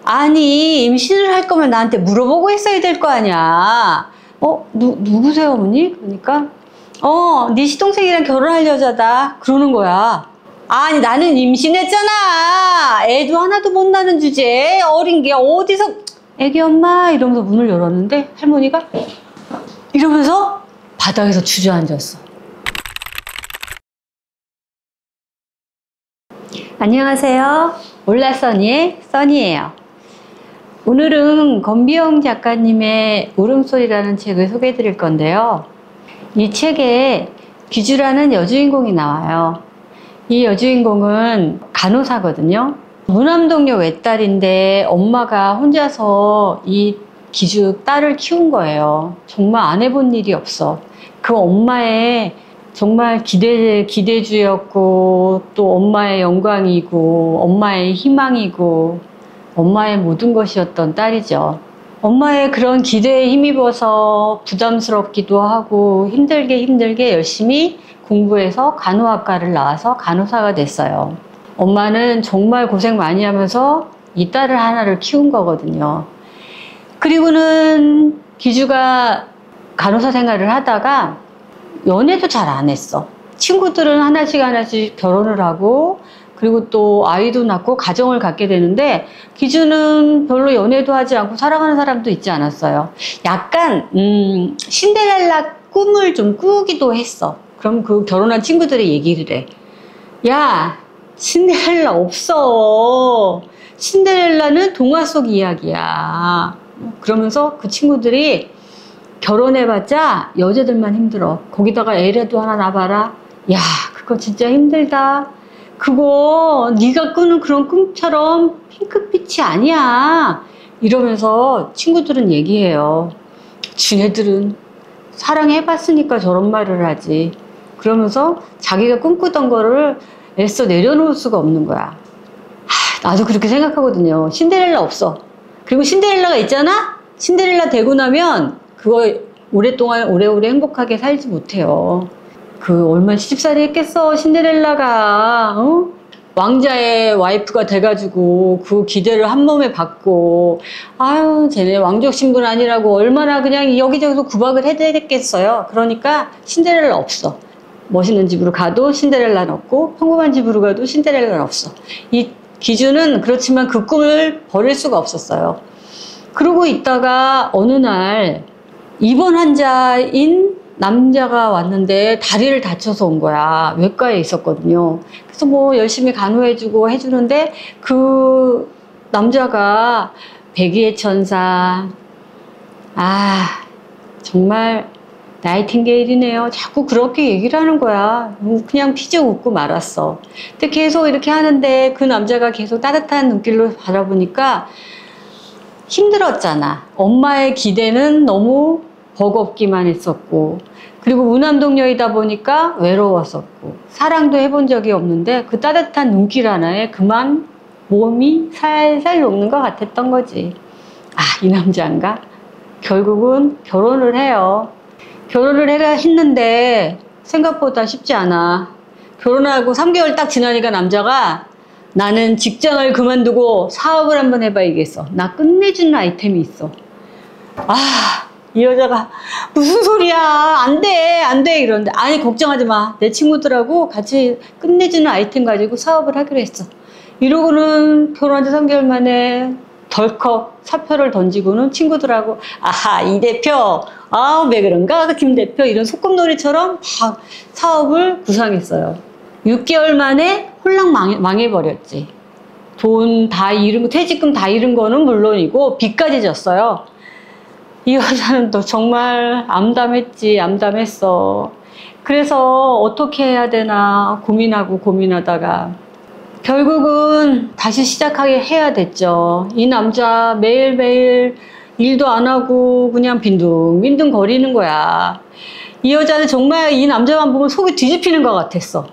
아니, 임신을 할 거면 나한테 물어보고 했어야 될 거 아니야. 누구세요, 어머니? 그러니까, 네 시동생이랑 결혼할 여자다. 그러는 거야. 아니, 나는 임신했잖아. 애도 하나도 못 낳는 주제에 어린 게 어디서, 애기 엄마, 이러면서 문을 열었는데, 할머니가 이러면서 바닥에서 주저앉았어. 안녕하세요. 올라써니의 써니예요. 오늘은 권비영 작가님의 울음소리라는 책을 소개해 드릴 건데요. 이 책에 귀주라는 여주인공이 나와요. 이 여주인공은 간호사거든요. 무남동녀 외딸인데 엄마가 혼자서 이 귀주 딸을 키운 거예요. 정말 안 해본 일이 없어. 그 엄마의 정말 기대주였고, 또 엄마의 영광이고, 엄마의 희망이고, 엄마의 모든 것이었던 딸이죠. 엄마의 그런 기대에 힘입어서 부담스럽기도 하고 힘들게 열심히 공부해서 간호학과를 나와서 간호사가 됐어요. 엄마는 정말 고생 많이 하면서 이 딸을 하나를 키운 거거든요. 그리고는 기주가 간호사 생활을 하다가 연애도 잘 안 했어. 친구들은 하나씩 결혼을 하고 그리고 또 아이도 낳고 가정을 갖게 되는데 기주는 별로 연애도 하지 않고 살아가는 사람도 있지 않았어요. 약간 신데렐라 꿈을 좀 꾸기도 했어. 그럼 그 결혼한 친구들의 얘기를 해. 야, 신데렐라 없어. 신데렐라는 동화 속 이야기야. 그러면서 그 친구들이 결혼해봤자 여자들만 힘들어. 거기다가 애라도 하나 낳아봐라. 야, 그거 진짜 힘들다. 그거 네가 꾸는 그런 꿈처럼 핑크빛이 아니야. 이러면서 친구들은 얘기해요. 지네들은 사랑해봤으니까 저런 말을 하지. 그러면서 자기가 꿈꾸던 거를 애써 내려놓을 수가 없는 거야. 나도 그렇게 생각하거든요. 신데렐라 없어. 그리고 신데렐라가 있잖아? 신데렐라 되고 나면 그거 오랫동안 오래오래 행복하게 살지 못해요. 그 얼마나 시집살이 했겠어, 신데렐라가. 왕자의 와이프가 돼가지고 그 기대를 한 몸에 받고, 아유 쟤네 왕족 신분 아니라고 얼마나 그냥 여기저기서 구박을 해대겠어요. 그러니까 신데렐라 없어. 멋있는 집으로 가도 신데렐라는 없고 평범한 집으로 가도 신데렐라는 없어. 이 기주는 그렇지만 그 꿈을 버릴 수가 없었어요. 그러고 있다가 어느 날 입원 환자인 남자가 왔는데 다리를 다쳐서 온 거야. 외과에 있었거든요. 그래서 뭐 열심히 간호해주고 해주는데 그 남자가 백의의 천사, 정말 나이팅게일이네요. 자꾸 그렇게 얘기를 하는 거야. 그냥 피죽 웃고 말았어. 근데 계속 이렇게 하는데 그 남자가 계속 따뜻한 눈길로 바라보니까 힘들었잖아. 엄마의 기대는 너무 버겁기만 했었고, 그리고 무남동녀이다 보니까 외로웠었고, 사랑도 해본 적이 없는데 그 따뜻한 눈길 하나에 그만 몸이 살살 녹는 것 같았던 거지. 이 남자인가? 결국은 결혼을 해요. 결혼을 했는데 생각보다 쉽지 않아. 결혼하고 3개월 딱 지나니까 남자가 나는 직장을 그만두고 사업을 한번 해봐야겠어. 나 끝내주는 아이템이 있어. 이 여자가 무슨 소리야. 안 돼 이러는데, 아니 걱정하지 마. 내 친구들하고 같이 끝내주는 아이템 가지고 사업을 하기로 했어. 이러고는 결혼한 지 3개월 만에 덜컥 사표를 던지고는 친구들하고 이 대표 왜 그런가 김 대표 이런 소꿉놀이처럼 다 사업을 구상했어요. 6개월 만에 홀랑 망해버렸지. 돈 다 잃은 거, 퇴직금 다 잃은 거는 물론이고 빚까지 졌어요. 이 여자는 또 정말 암담했어. 그래서 어떻게 해야 되나 고민하다가 결국은 다시 시작하게 해야 됐죠. 이 남자 매일매일 일도 안 하고 그냥 빈둥빈둥 거리는 거야. 이 여자는 정말 이 남자만 보면 속이 뒤집히는 것 같았어.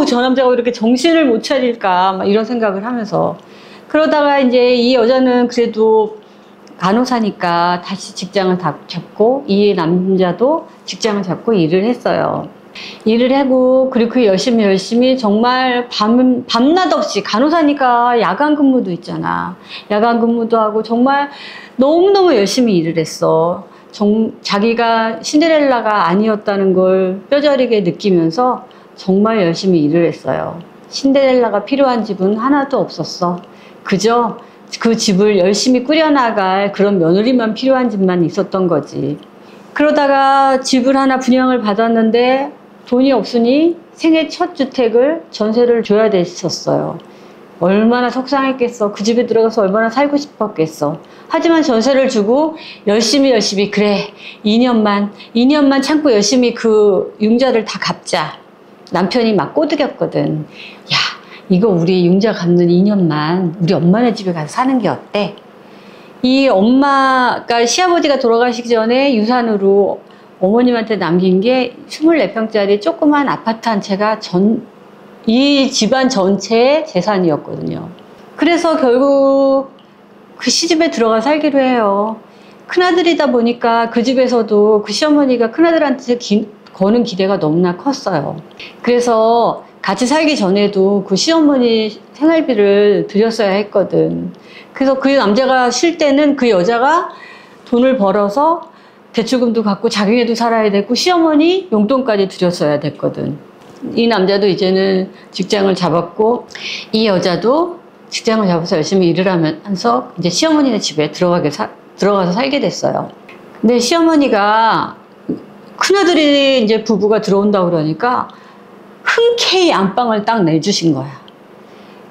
저 남자가 왜 이렇게 정신을 못 차릴까 막 이런 생각을 하면서, 그러다가 이제 이 여자는 그래도 간호사니까 다시 직장을 잡고 이 남자도 직장을 잡고 일을 했어요. 일을 하고, 그리고 그 열심히 정말 밤낮 없이, 간호사니까 야간 근무도 있잖아. 야간 근무도 하고 정말 너무너무 열심히 일을 했어. 자기가 신데렐라가 아니었다는 걸 뼈저리게 느끼면서 정말 열심히 일을 했어요. 신데렐라가 필요한 집은 하나도 없었어. 그저 그 집을 열심히 꾸려나갈 그런 며느리만 필요한 집만 있었던 거지. 그러다가 집을 하나 분양을 받았는데 돈이 없으니 생애 첫 주택을 전세를 줘야 됐었어요. 얼마나 속상했겠어. 그 집에 들어가서 얼마나 살고 싶었겠어. 하지만 전세를 주고 열심히 그래 2년만 참고 열심히 그 융자를 다 갚자. 남편이 막 꼬드겼거든. 야, 이거 우리 융자 갚는 2년만 우리 엄마네 집에 가서 사는 게 어때? 이 엄마가 시아버지가 돌아가시기 전에 유산으로 어머님한테 남긴 게 24평짜리 조그만 아파트 한 채가 이 집안 전체의 재산이었거든요. 그래서 결국 그 시집에 들어가 살기로 해요. 큰아들이다 보니까 그 집에서도 그 시어머니가 큰아들한테 거는 기대가 너무나 컸어요. 그래서 같이 살기 전에도 그 시어머니 생활비를 드렸어야 했거든. 그래서 그 남자가 쉴 때는 그 여자가 돈을 벌어서 대출금도 갚고 자기네도 살아야 되고 시어머니 용돈까지 드렸어야 됐거든. 이 남자도 이제는 직장을 잡았고 이 여자도 직장을 잡아서 열심히 일을 하면서 이제 시어머니네 집에 들어가서 살게 됐어요. 근데 시어머니가 큰아들이 이제 부부가 들어온다고 그러니까 흔쾌히 안방을 딱 내주신 거야.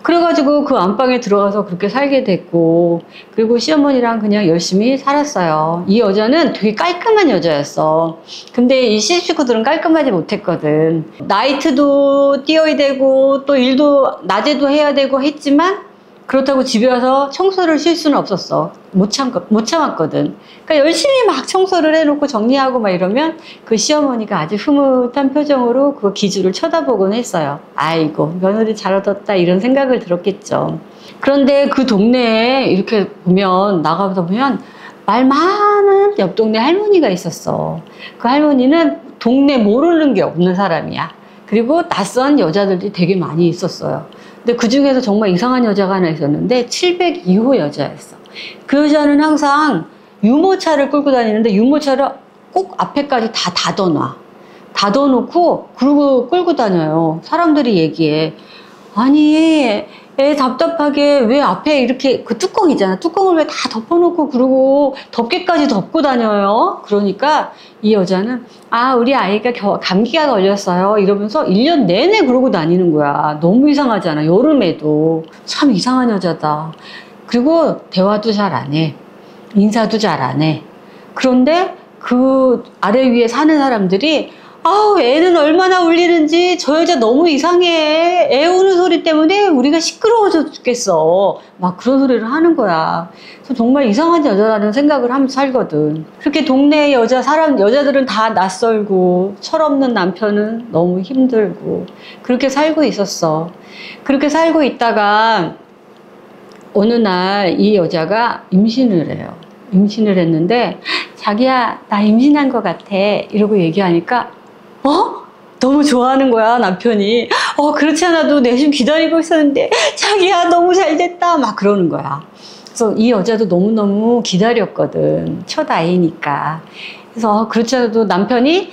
그래가지고 그 안방에 들어가서 그렇게 살게 됐고, 그리고 시어머니랑 그냥 열심히 살았어요. 이 여자는 되게 깔끔한 여자였어. 근데 이 시집 식구들은 깔끔하지 못했거든. 나이트도 뛰어야 되고 또 일도 낮에도 해야 되고 했지만 그렇다고 집에 와서 청소를 쉴 수는 없었어. 못 참았거든. 그러니까 열심히 막 청소를 해놓고 정리하고 막 이러면 그 시어머니가 아주 흐뭇한 표정으로 그 기주를 쳐다보곤 했어요. 아이고, 며느리 잘 얻었다 이런 생각을 들었겠죠. 그런데 그 동네에 이렇게 나가보다 보면 말 많은 옆 동네 할머니가 있었어. 그 할머니는 동네 모르는 게 없는 사람이야. 그리고 낯선 여자들이 되게 많이 있었어요. 근데 그 중에서 정말 이상한 여자가 하나 있었는데 702호 여자였어. 그 여자는 항상 유모차를 끌고 다니는데 유모차를 꼭 앞에까지 다 닫아놔. 닫아놓고 그러고 끌고 다녀요. 사람들이 얘기해. 아니, 애 답답하게 왜 앞에 이렇게 그 뚜껑 있잖아. 뚜껑을 왜 다 덮어놓고 그러고 덮개까지 덮고 다녀요. 그러니까 이 여자는 우리 아이가 감기가 걸렸어요 이러면서 1년 내내 그러고 다니는 거야. 너무 이상하잖아. 여름에도. 참 이상한 여자다. 그리고 대화도 잘 안 해. 인사도 잘 안 해. 그런데 그 아래 위에 사는 사람들이 애는 얼마나 울리는지 저 여자 너무 이상해. 애 우는 소리 때문에 우리가 시끄러워져 죽겠어. 막 그런 소리를 하는 거야. 그래서 정말 이상한 여자라는 생각을 하면서 살거든. 그렇게 동네 여자들은 다 낯설고 철없는 남편은 너무 힘들고 그렇게 살고 있었어. 그렇게 살고 있다가 어느 날 이 여자가 임신을 해요. 임신을 했는데 자기야 나 임신한 것 같아 이러고 얘기하니까 너무 좋아하는 거야 남편이. 그렇지 않아도 내심 기다리고 있었는데 자기야 너무 잘됐다 막 그러는 거야. 그래서 이 여자도 너무너무 기다렸거든. 첫 아이니까. 그래서 그렇지 않아도 남편이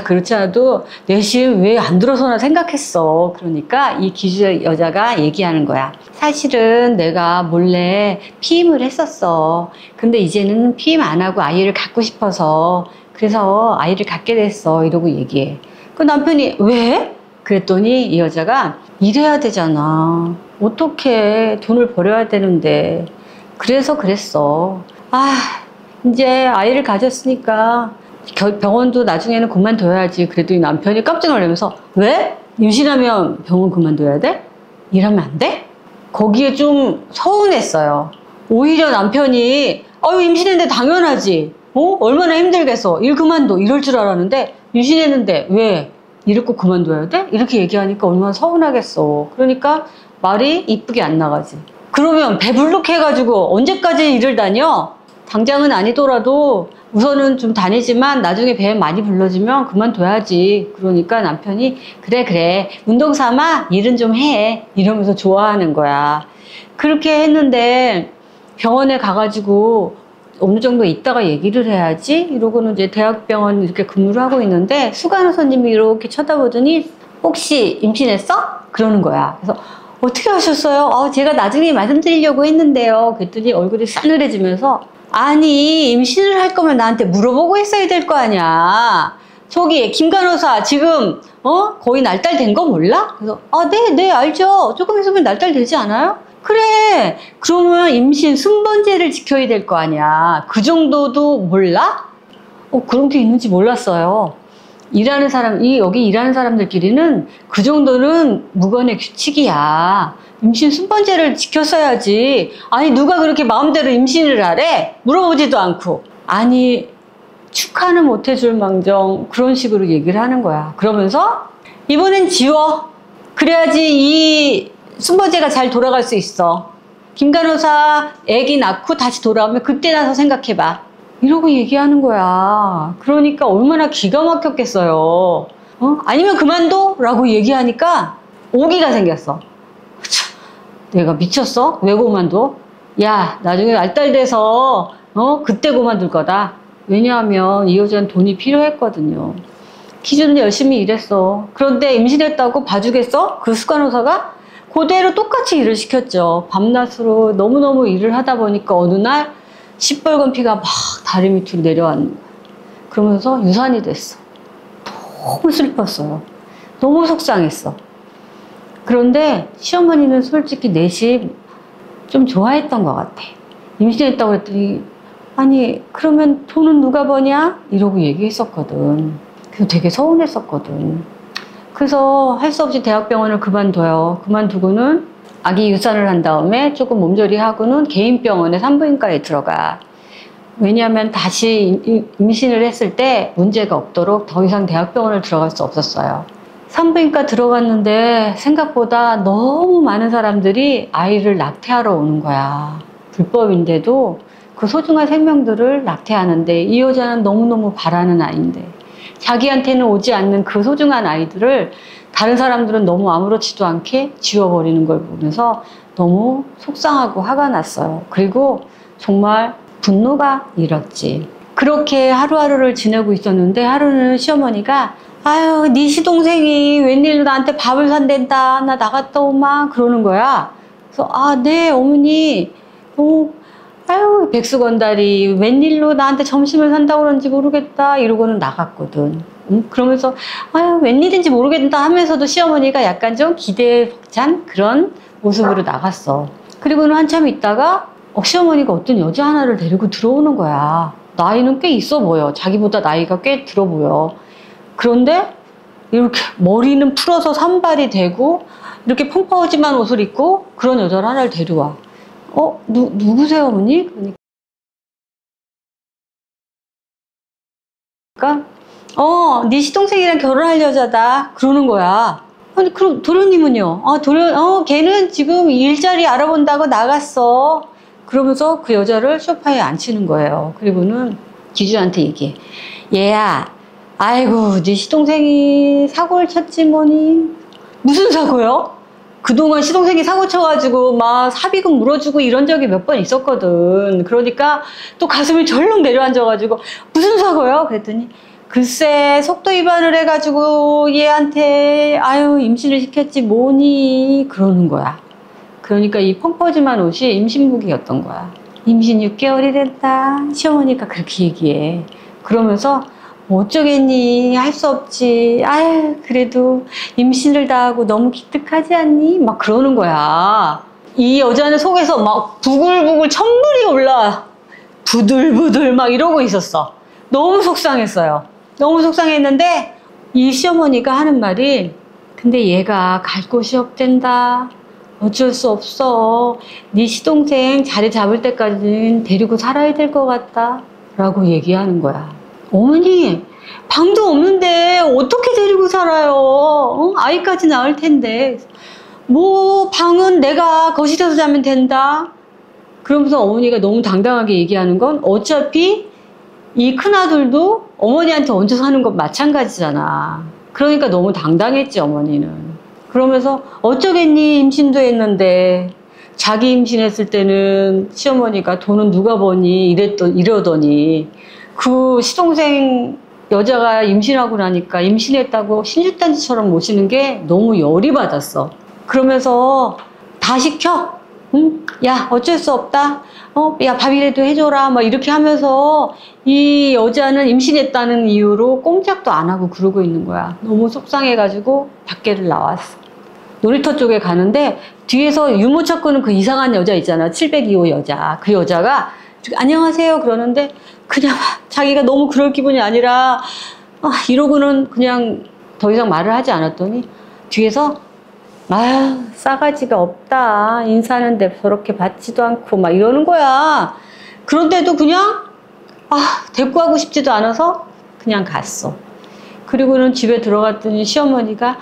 그렇지 않아도 내심 왜 안 들어서나 생각했어. 그러니까 이 기주 여자가 얘기하는 거야. 사실은 내가 몰래 피임을 했었어. 근데 이제는 피임 안 하고 아이를 갖고 싶어서 그래서 아이를 갖게 됐어 이러고 얘기해. 그 남편이 왜? 그랬더니 이 여자가 일해야 되잖아. 어떻게 돈을 벌어야 되는데 그래서 그랬어. 이제 아이를 가졌으니까 병원도 나중에는 그만둬야지. 그랬더니 남편이 깜짝 놀라면서 왜? 임신하면 병원 그만둬야 돼? 일하면 안 돼? 거기에 좀 서운했어요. 오히려 남편이 임신했는데 당연하지. 얼마나 힘들겠어. 일 그만둬. 이럴 줄 알았는데 임신했는데 왜 일을 꼭 그만둬야 돼? 이렇게 얘기하니까 얼마나 서운하겠어. 그러니까 말이 이쁘게 안 나가지. 그러면 배불룩 해가지고 언제까지 일을 다녀? 당장은 아니더라도 우선은 좀 다니지만 나중에 배 많이 불러지면 그만둬야지. 그러니까 남편이 그래 운동 삼아 일은 좀 해 이러면서 좋아하는 거야. 그렇게 했는데 병원에 가가지고 어느 정도 있다가 얘기를 해야지 이러고는 이제 대학병원 이렇게 근무를 하고 있는데 수간호사님이 이렇게 쳐다보더니 혹시 임신했어? 그러는 거야. 그래서 어떻게 하셨어요? 제가 나중에 말씀드리려고 했는데요. 그랬더니 얼굴이 싸늘해지면서 아니 임신을 할 거면 나한테 물어보고 했어야 될 거 아니야. 저기 김 간호사 지금 거의 날달 된 거 몰라? 그래서 네 알죠. 조금 있으면 날달 되지 않아요? 그래 그러면 임신 순번제를 지켜야 될 거 아니야. 그 정도도 몰라? 그런 게 있는지 몰랐어요. 여기 일하는 사람들끼리는 그 정도는 무건의 규칙이야. 임신 순번제를 지켰어야지. 아니 누가 그렇게 마음대로 임신을 하래? 물어보지도 않고. 아니 축하는 못 해줄 망정 그런 식으로 얘기를 하는 거야. 그러면서 이번엔 지워. 그래야지 이 순번제가 잘 돌아갈 수 있어. 김 간호사 애기 낳고 다시 돌아오면 그때 나서 생각해봐. 이러고 얘기하는 거야. 그러니까 얼마나 기가 막혔겠어요. 아니면 그만둬? 라고 얘기하니까 오기가 생겼어. 내가 미쳤어? 왜 그만둬? 야, 나중에 알딸돼서 그때 그만둘 거다. 왜냐하면 이 여자는 돈이 필요했거든요. 기준은 열심히 일했어. 그런데 임신했다고 봐주겠어? 그 수간호사가? 그대로 똑같이 일을 시켰죠. 밤낮으로 너무너무 일을 하다 보니까 어느 날 시뻘건 피가 막 다리 밑으로 내려왔는 거야. 그러면서 유산이 됐어. 너무 슬펐어요. 너무 속상했어. 그런데 시어머니는 솔직히 내심 좀 좋아했던 것 같아. 임신했다고 했더니 아니 그러면 돈은 누가 버냐? 이러고 얘기했었거든. 그래서 되게 서운했었거든. 그래서 할 수 없이 대학병원을 그만둬요. 그만두고는 아기 유산을 한 다음에 조금 몸조리하고는 개인병원에 산부인과에 들어가. 왜냐하면 다시 임신을 했을 때 문제가 없도록 더 이상 대학병원을 들어갈 수 없었어요. 산부인과 들어갔는데 생각보다 너무 많은 사람들이 아이를 낙태하러 오는 거야. 불법인데도 그 소중한 생명들을 낙태하는데 이 여자는 너무너무 바라는 아이인데 자기한테는 오지 않는 그 소중한 아이들을 다른 사람들은 너무 아무렇지도 않게 지워버리는 걸 보면서 너무 속상하고 화가 났어요. 그리고 정말 분노가 일었지. 그렇게 하루하루를 지내고 있었는데 하루는 시어머니가 아유 네 시동생이 웬일로 나한테 밥을 산댄다. 나 나갔다 오마 그러는 거야. 그래서 네 어머니 아유 백수건달이 웬일로 나한테 점심을 산다고 그런지 모르겠다 이러고는 나갔거든. 그러면서 아유 웬일인지 모르겠다 하면서도 시어머니가 약간 좀 기대에 벅찬 그런 모습으로 나갔어. 그리고는 한참 있다가 시어머니가 어떤 여자 하나를 데리고 들어오는 거야. 나이는 꽤 있어 보여. 자기보다 나이가 꽤 들어 보여. 그런데 이렇게 머리는 풀어서 산발이 되고 이렇게 펑퍼짐한 옷을 입고 그런 여자를 하나를 데려와. 누구세요, 어머니? 그러니까, 네 시동생이랑 결혼할 여자다. 그러는 거야. 아니, 그럼 도련님은요? 걔는 지금 일자리 알아본다고 나갔어. 그러면서 그 여자를 소파에 앉히는 거예요. 그리고는 기주한테 얘기해. 얘야, 아이고, 네 시동생이 사고를 쳤지 뭐니? 무슨 사고요? 그동안 시동생이 사고 쳐가지고 막 사비금 물어주고 이런 적이 몇 번 있었거든. 그러니까 또 가슴이 절렁 내려앉아가지고 무슨 사고요? 그랬더니 글쎄 속도 위반을 해가지고 얘한테 아유 임신을 시켰지 뭐니 그러는 거야. 그러니까 이 펑퍼짐한 옷이 임신복이었던 거야. 임신 6개월이 됐다. 시어머니가 그렇게 얘기해. 그러면서 뭐 어쩌겠니? 할 수 없지. 아유, 그래도 임신을 다 하고 너무 기특하지 않니? 막 그러는 거야. 이 여자는 속에서 막 부글부글 천불이 올라. 부들부들 막 이러고 있었어. 너무 속상했어요. 너무 속상했는데 이 시어머니가 하는 말이 근데 얘가 갈 곳이 없댄다. 어쩔 수 없어. 네 시동생 자리 잡을 때까지는 데리고 살아야 될 것 같다. 라고 얘기하는 거야. 어머니 방도 없는데 어떻게 데리고 살아요? 아이까지 낳을 텐데 뭐 방은 내가 거실에서 자면 된다. 그러면서 어머니가 너무 당당하게 얘기하는 건 어차피 이 큰아들도 어머니한테 얹혀서 하는 건 마찬가지잖아. 그러니까 너무 당당했지, 어머니는. 그러면서 어쩌겠니, 임신도 했는데. 자기 임신했을 때는 시어머니가 돈은 누가 버니 이러더니 그 시동생 여자가 임신하고 나니까 임신했다고 신주단지처럼 모시는 게 너무 열이 받았어. 그러면서 다 시켜. 응? 야, 어쩔 수 없다. 야, 밥이라도 해줘라. 막 이렇게 하면서 이 여자는 임신했다는 이유로 꼼짝도 안 하고 그러고 있는 거야. 너무 속상해가지고 밖에를 나왔어. 놀이터 쪽에 가는데 뒤에서 유모차 끄는 그 이상한 여자 있잖아. 702호 여자. 그 여자가 안녕하세요 그러는데 그냥 자기가 너무 그럴 기분이 아니라 이러고는 그냥 더 이상 말을 하지 않았더니 뒤에서 아유 싸가지가 없다. 인사하는데 저렇게 받지도 않고 막 이러는 거야. 그런데도 그냥 데리고 가고 싶지도 않아서 그냥 갔어. 그리고는 집에 들어갔더니 시어머니가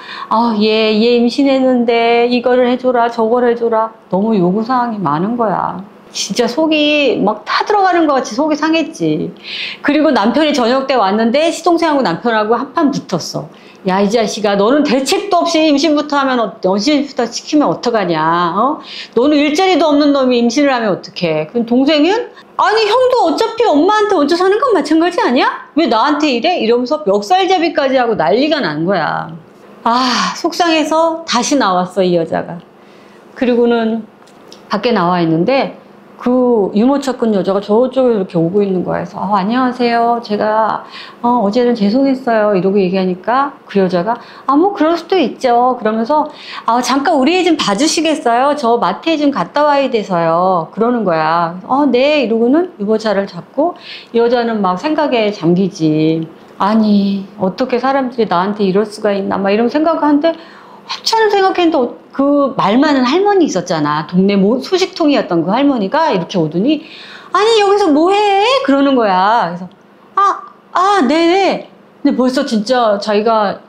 얘 임신했는데 이거를 해줘라 저걸 해줘라. 너무 요구사항이 많은 거야. 진짜 속이 막 타들어가는 것 같이 속이 상했지. 그리고 남편이 저녁 때 왔는데 시동생하고 남편하고 한판 붙었어. 야, 이 자식아, 너는 대책도 없이 임신부터 시키면 어떡하냐, 너는 일자리도 없는 놈이 임신을 하면 어떡해. 그럼 동생은? 아니, 형도 어차피 엄마한테 얹혀 사는 건 마찬가지 아니야? 왜 나한테 이래? 이러면서 멱살잡이까지 하고 난리가 난 거야. 속상해서 다시 나왔어, 이 여자가. 그리고는 밖에 나와 있는데, 그 유모차 끈 여자가 저쪽에 이렇게 오고 있는 거야. 그래서 안녕하세요. 제가 어제는 죄송했어요. 이러고 얘기하니까 그 여자가 뭐 그럴 수도 있죠. 그러면서 잠깐 우리 애 좀 봐주시겠어요? 저 마트에 좀 갔다 와야 돼서요. 그러는 거야. 네. 이러고는 유모차를 잡고 이 여자는 막 생각에 잠기지. 아니 어떻게 사람들이 나한테 이럴 수가 있나 막 이런 생각하는데 한참 생각했는데 그 말 많은 할머니 있었잖아. 동네 소식통이었던 그 할머니가 이렇게 오더니 아니 여기서 뭐해? 그러는 거야. 그래서 네네. 근데 벌써 진짜 자기가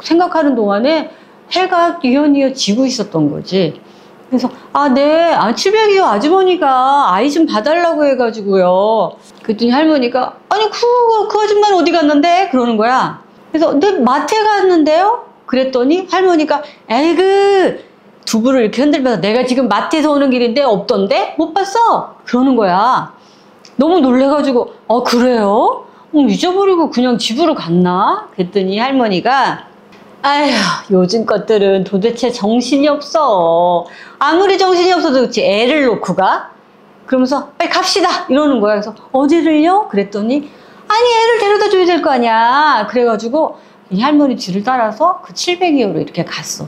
생각하는 동안에 해가 뉘엿뉘엿 지고 있었던 거지. 그래서 네. 702호 아주머니가 아이 좀 봐달라고 해가지고요. 그랬더니 할머니가 아니 그 아줌마는 어디 갔는데? 그러는 거야. 그래서 네 마트에 갔는데요? 그랬더니 할머니가 에이그 두부를 이렇게 흔들면서 내가 지금 마트에서 오는 길인데 없던데? 못 봤어? 그러는 거야. 너무 놀래가지고 그래요? 잊어버리고 그냥 집으로 갔나? 그랬더니 할머니가 아휴 요즘 것들은 도대체 정신이 없어. 아무리 정신이 없어도 그렇지 애를 놓고 가? 그러면서 빨리 갑시다 이러는 거야. 그래서 어디를요? 그랬더니 아니 애를 데려다 줘야 될 거 아니야. 그래가지고 이 할머니 뒤를 따라서 그 702호로 이렇게 갔어.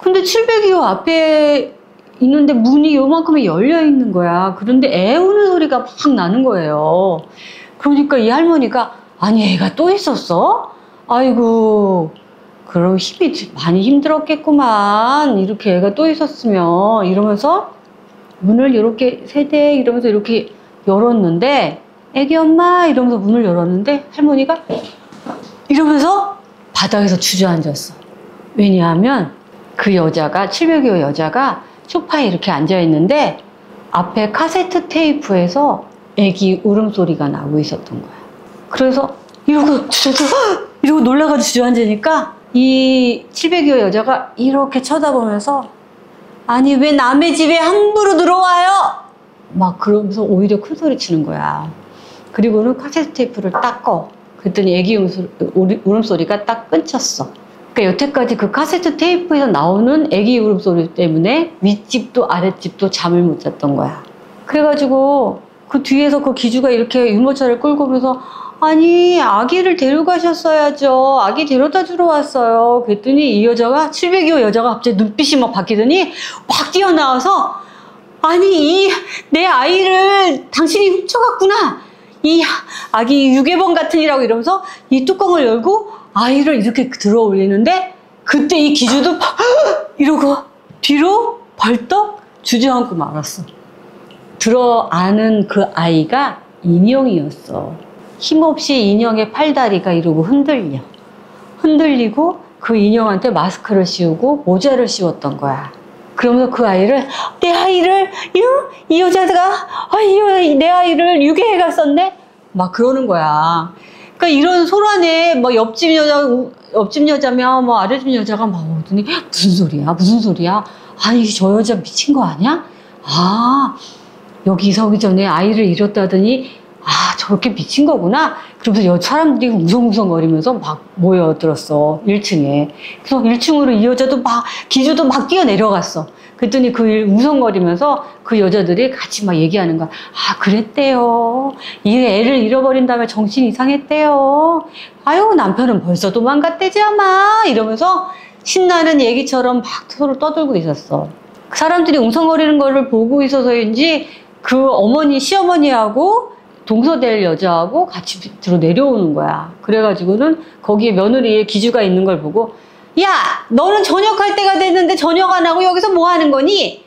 근데 702호 앞에 있는데 문이 요만큼이 열려 있는 거야. 그런데 애 우는 소리가 막 나는 거예요. 그러니까 이 할머니가 아니 애가 또 있었어? 아이고 그럼 힘이 많이 힘들었겠구만. 이렇게 애가 또 있었으면 이러면서 문을 이렇게 세대 이러면서 이렇게 열었는데 애기 엄마 이러면서 문을 열었는데 할머니가 이러면서 바닥에서 주저앉았어. 왜냐하면 그 여자가 702호 여자가 소파에 이렇게 앉아있는데 앞에 카세트 테이프에서 애기 울음소리가 나고 있었던 거야. 그래서 이러고 놀라가지고 주저앉으니까 이 702호 여자가 이렇게 쳐다보면서 아니 왜 남의 집에 함부로 들어와요? 막 그러면서 오히려 큰 소리 치는 거야. 그리고는 카세트 테이프를 딱 꺼. 그랬더니 애기 울음소리가 딱 끊겼어. 그러니까 여태까지 그 카세트 테이프에서 나오는 애기 울음소리 때문에 윗집도 아랫집도 잠을 못 잤던 거야. 그래가지고 그 뒤에서 그 기주가 이렇게 유모차를 끌고 오면서 아니 아기를 데려가셨어야죠. 아기 데려다 주러 왔어요. 그랬더니 이 여자가 702호 여자가 갑자기 눈빛이 막 바뀌더니 확 뛰어나와서 아니 내 아이를 당신이 훔쳐갔구나. 이 아기 유괴범 같으니라고 이러면서 이 뚜껑을 열고 아이를 이렇게 들어 올리는데 그때 이 기주도 이러고 뒤로 벌떡 주저앉고 말았어. 들어 안은 그 아이가 인형이었어. 힘없이 인형의 팔다리가 이러고 흔들리고 그 인형한테 마스크를 씌우고 모자를 씌웠던 거야. 그러면서 그 아이를, 내 아이를, 이 여자가, 내 아이를 유괴해 갔었네? 막 그러는 거야. 그러니까 이런 소란에, 막 옆집 여자면, 뭐 아래집 여자가 막 오더니, 무슨 소리야? 아니, 저 여자 미친 거 아니야? 아, 여기 이사 오기 전에 아이를 잃었다더니, 아, 저렇게 미친 거구나? 그러면서 사람들이 웅성웅성거리면서 막 모여들었어, 1층에. 그래서 1층으로 이 여자도 막, 기주도 막 뛰어내려갔어. 그랬더니 그 웃성거리면서 그 여자들이 같이 막 얘기하는 거야. 아, 그랬대요. 이 애를 잃어버린 다음에 정신 이상했대요. 아유, 남편은 벌써 도망갔대지 아마. 이러면서 신나는 얘기처럼 막 서로 떠들고 있었어. 그 사람들이 웅성거리는 거를 보고 있어서인지 그 시어머니하고 동서될 여자하고 같이 밑으로 내려오는 거야. 그래가지고는 거기에 며느리의 기주가 있는 걸 보고, 야, 너는 저녁할 때가 됐는데 저녁 안 하고 여기서 뭐 하는 거니?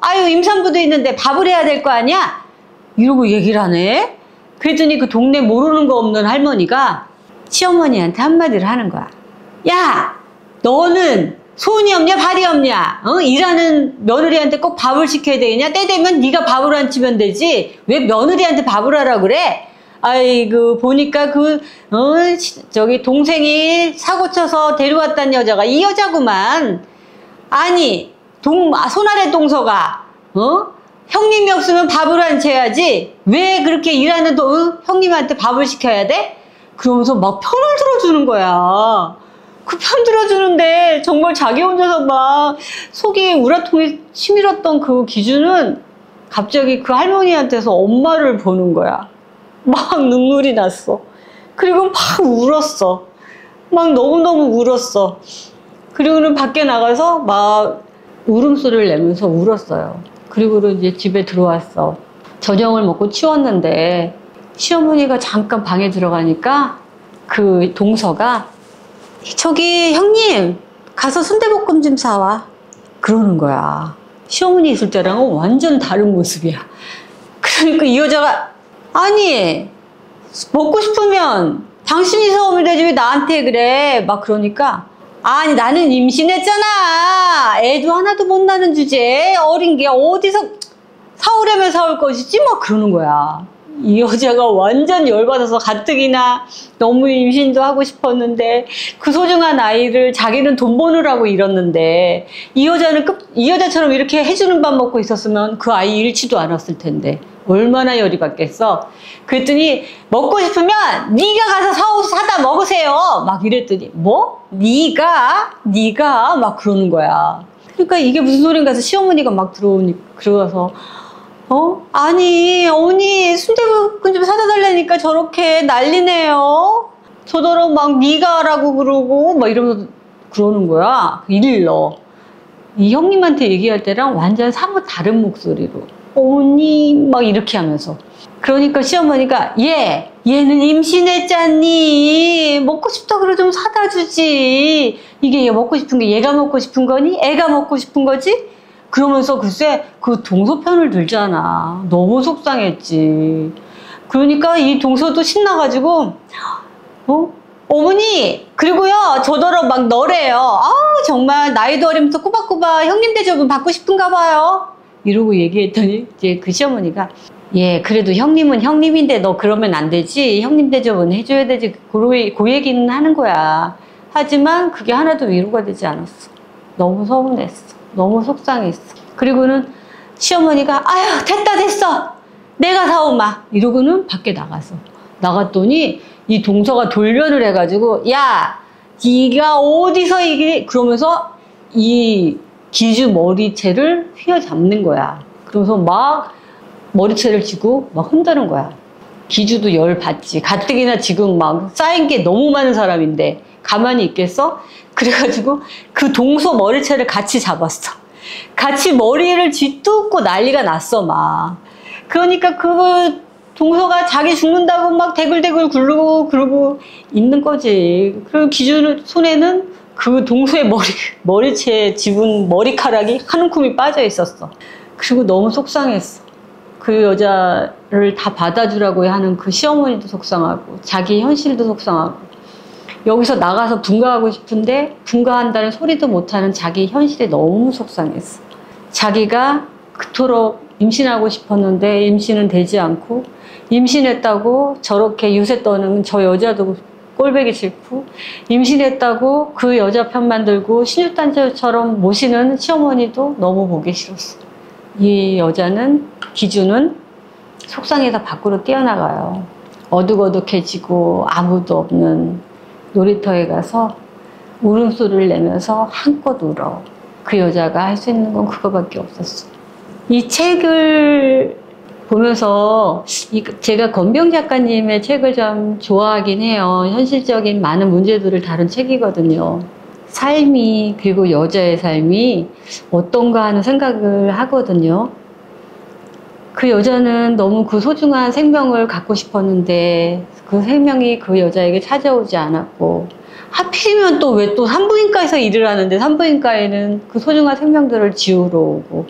아유, 임산부도 있는데 밥을 해야 될 거 아니야? 이러고 얘기를 하네. 그랬더니 그 동네 모르는 거 없는 할머니가 시어머니한테 한마디를 하는 거야. 야, 너는 손이 없냐 발이 없냐? 일하는 며느리한테 꼭 밥을 시켜야 되겠냐? 때 되면 네가 밥을 안 치면 되지. 왜 며느리한테 밥을 하라 그래? 아이고, 보니까 저기 동생이 사고 쳐서 데려왔다는 여자가 이 여자구만. 아니, 손아래 동서가 형님이 없으면 밥을 안 쳐야지. 왜 그렇게 일하는 형님한테 밥을 시켜야 돼? 그러면서 막 편을 들어주는 거야. 그 편 들어주는데 정말 자기 혼자서 막 속이 우라통이 치밀었던 그 기준은 갑자기 그 할머니한테서 엄마를 보는 거야. 막 눈물이 났어. 그리고 막 울었어. 막 너무너무 울었어. 그리고는 밖에 나가서 막 울음소리를 내면서 울었어요. 그리고는 이제 집에 들어왔어. 저녁을 먹고 치웠는데 시어머니가 잠깐 방에 들어가니까 그 동서가 저기 형님 가서 순대볶음 좀 사와 그러는 거야. 시어머니 있을 때랑은 완전 다른 모습이야. 그러니까 이 여자가 아니 먹고 싶으면 당신이 사오면 되지 왜 나한테 그래 막 그러니까 아니 나는 임신했잖아. 애도 하나도 못 낳는 주제에 어린 게 어디서 사오려면 사올 것이지 막 그러는 거야. 이 여자가 완전 열받아서 가뜩이나 너무 임신도 하고 싶었는데 그 소중한 아이를 자기는 돈 버느라고 잃었는데 이 여자처럼 이렇게 해주는 밥 먹고 있었으면 그 아이 잃지도 않았을 텐데 얼마나 열이 받겠어. 그랬더니 먹고 싶으면 네가 가서 사다 먹으세요 막 이랬더니 뭐? 네가 막 그러는 거야. 그러니까 이게 무슨 소린가 해서 시어머니가 막 들어가서 아니 어머니 순대볶음 좀 사다 달라니까 저렇게 난리네요. 저더러 막 네가 하라고 그러고 막 이러면서 그러는 거야. 일러 이 형님한테 얘기할 때랑 완전 사뭇 다른 목소리로 어머니 막 이렇게 하면서 그러니까 시어머니가 얘는 임신했잖니 먹고 싶다 그래 좀 사다 주지. 이게 얘 먹고 싶은 게 얘가 먹고 싶은 거니? 애가 먹고 싶은 거지? 그러면서 글쎄 그 동서 편을 들잖아. 너무 속상했지. 그러니까 이 동서도 신나가지고 어머니 그리고요 저더러 막 너래요. 정말 나이도 어리면서 꼬박꼬박 형님 대접은 받고 싶은가 봐요. 이러고 얘기했더니 이제 그 시어머니가 그래도 형님은 형님인데 너 그러면 안 되지. 형님 대접은 해줘야 되지. 그 얘기는 하는 거야. 하지만 그게 하나도 위로가 되지 않았어. 너무 서운했어. 너무 속상했어. 그리고는 시어머니가 아유 됐어 내가 사오마 이러고는 밖에 나갔더니 이 동서가 돌변을 해가지고 야 네가 어디서 이게 그러면서 이 기주 머리채를 휘어잡는 거야. 그러면서 막 머리채를 쥐고 막 흔드는 거야. 기주도 열 받지. 가뜩이나 지금 막 쌓인 게 너무 많은 사람인데 가만히 있겠어? 그래가지고 그 동서 머리채를 같이 잡았어. 같이 머리를 쥐뜯고 난리가 났어 막. 그러니까 그 동서가 자기 죽는다고 막 대굴대굴 굴르고 그러고 있는 거지. 그리고 기준 손에는 그 동서의 머리채에 집은 머리카락이 한 움큼이 빠져 있었어. 그리고 너무 속상했어. 그 여자를 다 받아주라고 하는 그 시어머니도 속상하고 자기 현실도 속상하고 여기서 나가서 분가하고 싶은데 분가한다는 소리도 못하는 자기 현실에 너무 속상했어. 자기가 그토록 임신하고 싶었는데 임신은 되지 않고, 임신했다고 저렇게 유세 떠는 저 여자도 꼴보기 싫고, 임신했다고 그 여자 편만 들고 신유단처럼 모시는 시어머니도 너무 보기 싫었어. 이 여자는, 기준은 속상해서 밖으로 뛰어나가요. 어둑어둑해지고 아무도 없는 놀이터에 가서 울음소리를 내면서 한껏 울어. 그 여자가 할 수 있는 건 그거밖에 없었어. 이 책을 보면서 제가 건병 작가님의 책을 좀 좋아하긴 해요. 현실적인 많은 문제들을 다룬 책이거든요. 삶이, 그리고 여자의 삶이 어떤가 하는 생각을 하거든요. 그 여자는 너무 그 소중한 생명을 갖고 싶었는데 그 생명이 그 여자에게 찾아오지 않았고, 하필이면 또 왜 또 산부인과에서 일을 하는데 산부인과에는 그 소중한 생명들을 지우러 오고,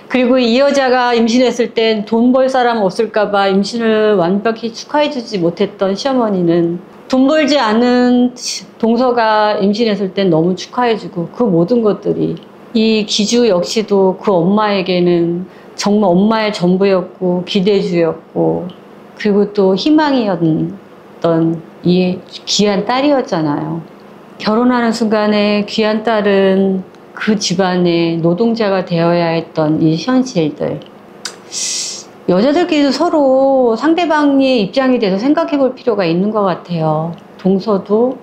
그리고 이 여자가 임신했을 땐 돈 벌 사람 없을까봐 임신을 완벽히 축하해주지 못했던 시어머니는 돈 벌지 않은 동서가 임신했을 땐 너무 축하해주고, 그 모든 것들이, 이 기주 역시도 그 엄마에게는 정말 엄마의 전부였고 기대주였고, 그리고 또 희망이었던 이 귀한 딸이었잖아요. 결혼하는 순간에 귀한 딸은 그 집안의 노동자가 되어야 했던 이 현실들. 여자들끼리도 서로 상대방의 입장이 돼서 생각해 볼 필요가 있는 것 같아요. 동서도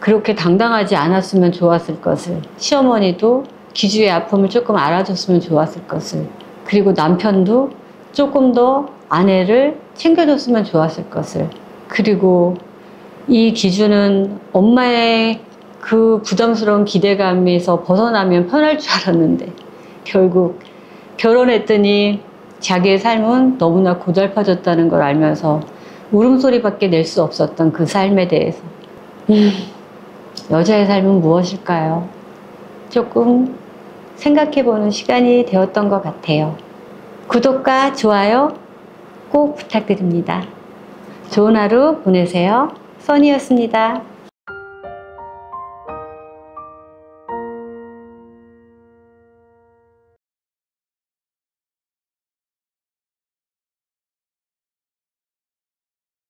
그렇게 당당하지 않았으면 좋았을 것을, 시어머니도 기주의 아픔을 조금 알아줬으면 좋았을 것을, 그리고 남편도 조금 더 아내를 챙겨줬으면 좋았을 것을. 그리고 이 기주는 엄마의 그 부담스러운 기대감에서 벗어나면 편할 줄 알았는데, 결국 결혼했더니 자기의 삶은 너무나 고달파졌다는 걸 알면서 울음소리밖에 낼 수 없었던 그 삶에 대해서, 여자의 삶은 무엇일까요? 조금 생각해보는 시간이 되었던 것 같아요. 구독과 좋아요 꼭 부탁드립니다. 좋은 하루 보내세요. 써니였습니다.